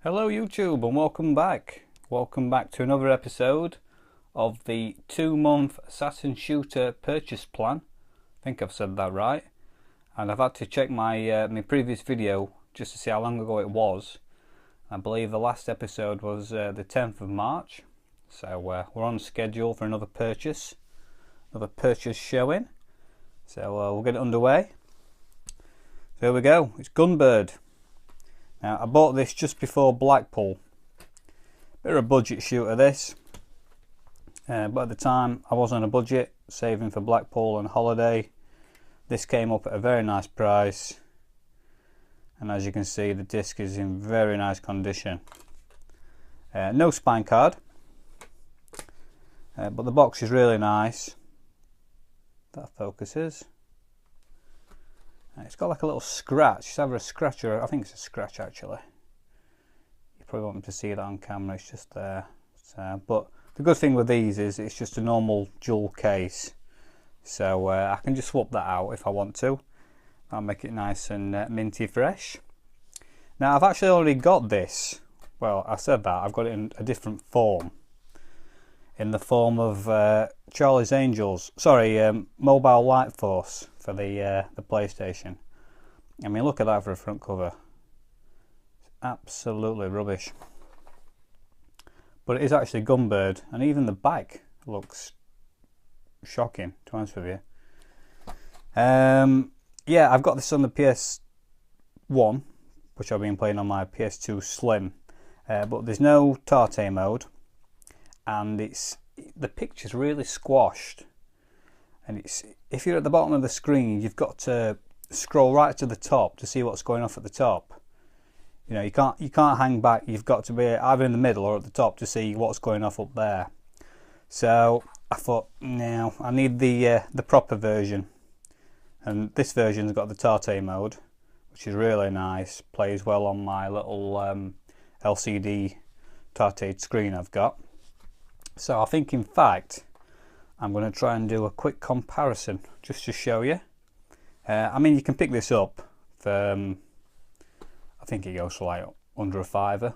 Hello YouTube and welcome back. Welcome back to another episode of the 2-month Saturn shooter purchase plan. I think I've said that right. And I've had to check my my previous video just to see how long ago it was. I believe the last episode was the 10th of March. So we're on schedule for another purchase showing. So we'll get it underway. So here we go, it's Gunbird. Now I bought this just before Blackpool. Bit of a budget shooter this, but at the time I was on a budget, saving for Blackpool and holiday. This came up at a very nice price, and as you can see the disc is in very nice condition. No spine card, but the box is really nice. That focuses. It's got like a little scratch. It's either a scratch or I think it's a scratch actually. You probably won't be able to see that on camera, it's just there. But the good thing with these is it's just a normal jewel case. So I can just swap that out if I want to. I'll make it nice and minty fresh. Now I've actually already got this. Well, I said that, I've got it in a different form. In the form of Charlie's Angels. Sorry, Mobile Light Force for the PlayStation. I mean, look at that for a front cover. It's absolutely rubbish. But it is actually Gunbird, and even the back looks shocking, to be honest with you. Yeah, I've got this on the PS1, which I've been playing on my PS2 Slim. But there's no Tarte mode. And the picture's really squashed, and if you're at the bottom of the screen you've got to scroll right to the top to see what's going off at the top. You know, you can't hang back, you've got to be either in the middle or at the top to see what's going off up there. So I thought, no, I need the proper version, and this version's got the Tarte mode, which is really nice, plays well on my little LCD Tarte screen I've got. So I think in fact I'm going to try and do a quick comparison just to show you. I mean, you can pick this up for I think it goes for like under a £5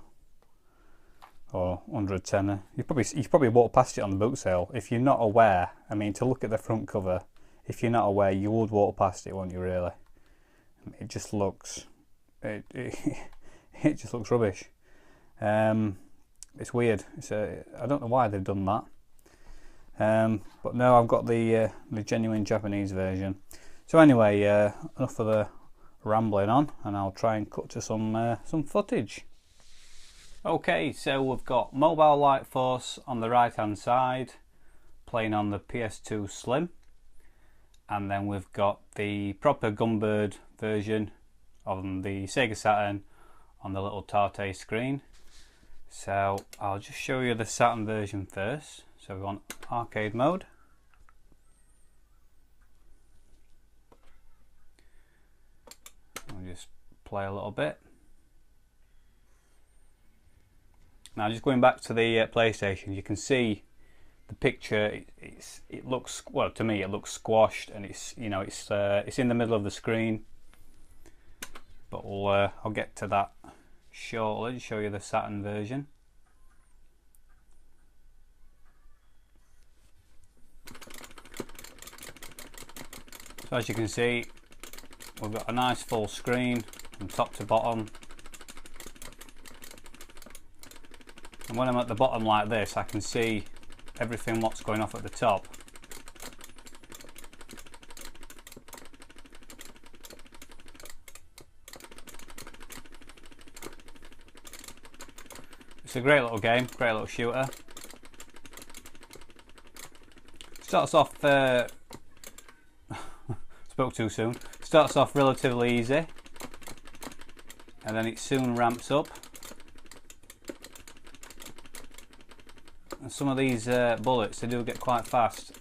or under a tenner. You probably walk past it on the boot sale if you're not aware. I mean, to look at the front cover, if you're not aware you would walk past it, won't you really? It just looks it just looks rubbish. It's weird. I don't know why they've done that. But no, I've got the genuine Japanese version. So anyway, enough of the rambling on, and I'll try and cut to some footage. Okay, so we've got Mobile Light Force on the right hand side, playing on the PS2 Slim, and then we've got the proper Gunbird version on the Sega Saturn on the little Tarte screen. So I'll just show you the Saturn version first. So we want arcade mode. I'll just play a little bit. Now just going back to the PlayStation, you can see the picture. It looks, well, to me it looks squashed, and it's in the middle of the screen. But I'll get to that shortly, show you the Saturn version. So as you can see, we've got a nice full screen from top to bottom, and when I'm at the bottom like this I can see everything what's going off at the top. It's a great little game, great little shooter. Starts off, spoke too soon. Starts off relatively easy, and then it soon ramps up. And some of these bullets, they do get quite fast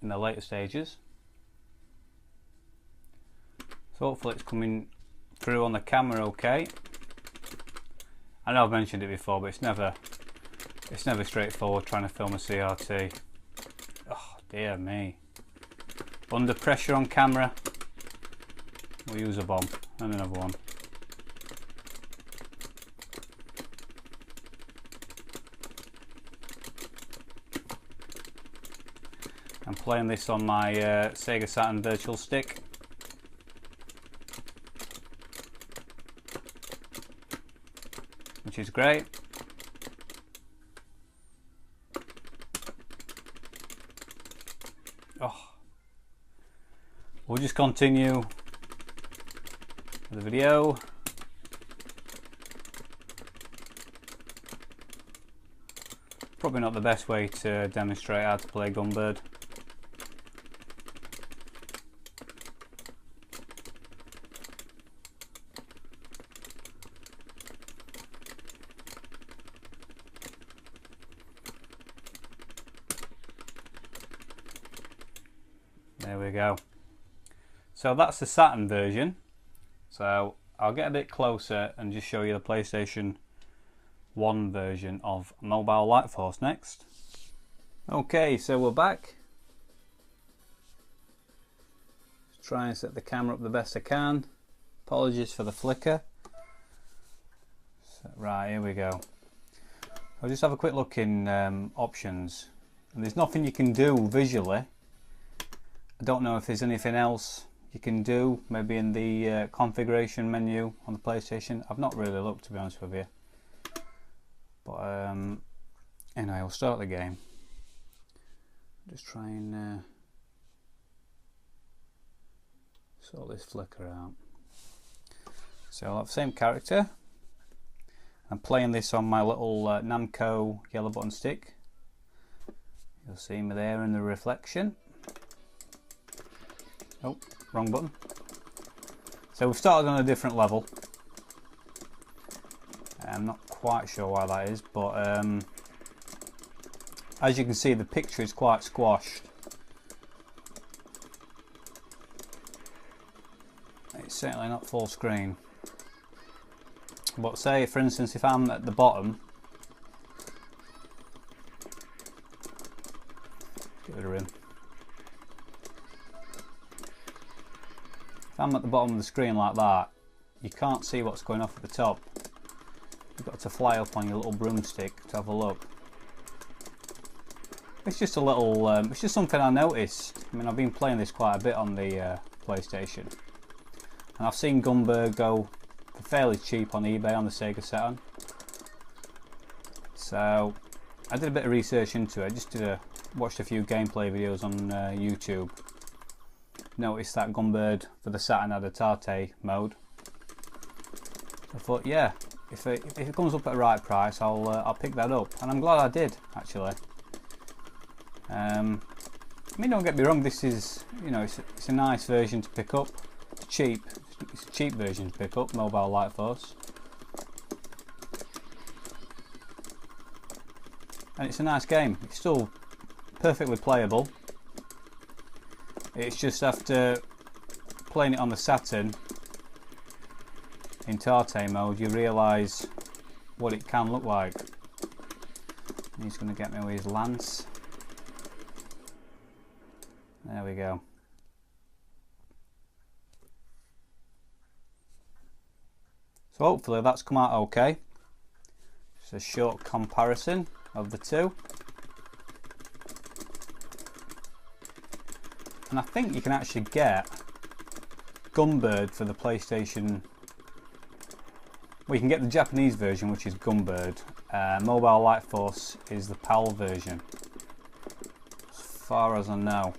in the later stages. So hopefully it's coming through on the camera okay. I know I've mentioned it before, but it's never straightforward trying to film a CRT. Oh dear me. Under pressure on camera, we'll use a bomb and another one. I'm playing this on my Sega Saturn virtual stick. Which is great. Oh. We'll just continue with the video. Probably not the best way to demonstrate how to play Gunbird. There we go. So that's the Saturn version. So I'll get a bit closer and just show you the PlayStation 1 version of Mobile Light Force next. Okay, so we're back. Just try and set the camera up the best I can. Apologies for the flicker. So, right, here we go. I'll just have a quick look in options. And there's nothing you can do visually. I don't know if there's anything else you can do, maybe in the configuration menu on the PlayStation. I've not really looked, to be honest with you. But anyway, I'll start the game. Just try and sort this flicker out. So I'll have the same character. I'm playing this on my little Namco yellow button stick. You'll see me there in the reflection. Oh, wrong button. So we've started on a different level. I'm not quite sure why that is, but as you can see, the picture is quite squashed. It's certainly not full screen. But say, for instance, if I'm at the bottom, get rid of him. If I'm at the bottom of the screen like that, you can't see what's going off at the top. You've got to fly up on your little broomstick to have a look. It's just a little, it's just something I noticed. I mean, I've been playing this quite a bit on the PlayStation. And I've seen Gunbird go for fairly cheap on eBay on the Sega Saturn. So, I did a bit of research into it. I watched a few gameplay videos on YouTube. Noticed that Gunbird for the Saturn had a Tate mode. I thought, yeah, if it comes up at the right price, I'll pick that up, and I'm glad I did actually. I mean, don't get me wrong, this is, you know, it's a nice version to pick up. It's cheap. It's a cheap version to pick up, Mobile Light Force, and it's a nice game. It's still perfectly playable. It's just after playing it on the Saturn in Tate mode, you realise what it can look like. He's going to get me with his lance. There we go. So hopefully that's come out okay. Just a short comparison of the two. And I think you can actually get Gunbird for the PlayStation. Well, you can get the Japanese version, which is Gunbird. Mobile Light Force is the PAL version, as far as I know.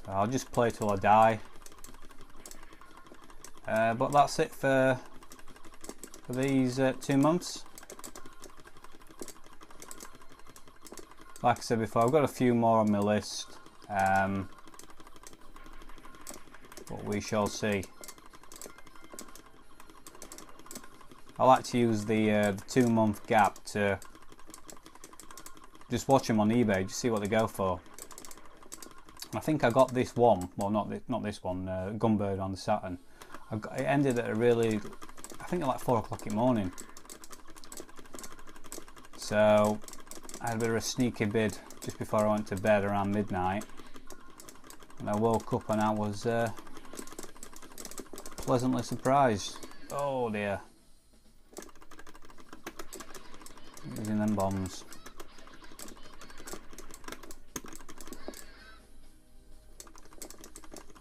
So I'll just play till I die. But that's it for these 2 months. Like I said before, I've got a few more on my list, but we shall see. I like to use the 2 month gap to just watch them on eBay, just see what they go for. I think I got this one, well not this one, Gunbird on the Saturn. It ended at I think at like 4 o'clock in the morning. So I had a bit of a sneaky bid just before I went to bed around midnight, and I woke up and I was pleasantly surprised. Oh dear. Using them bombs.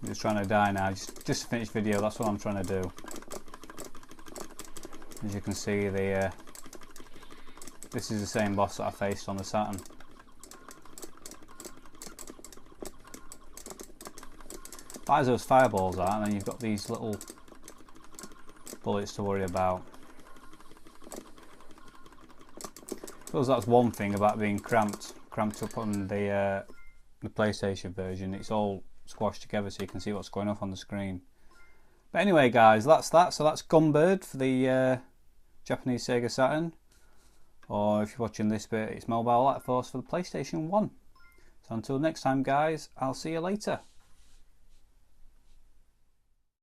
I'm just trying to die now, just finish video, that's what I'm trying to do. As you can see, this is the same boss that I faced on the Saturn. Fires those fireballs out, and then you've got these little bullets to worry about. I suppose that's one thing about being cramped up on the PlayStation version. It's all squashed together so you can see what's going off on the screen. But anyway guys, that's that. So that's Gunbird for the Japanese Sega Saturn. Or if you're watching this bit, it's Mobile Light Force for the PlayStation 1. So until next time guys, I'll see you later.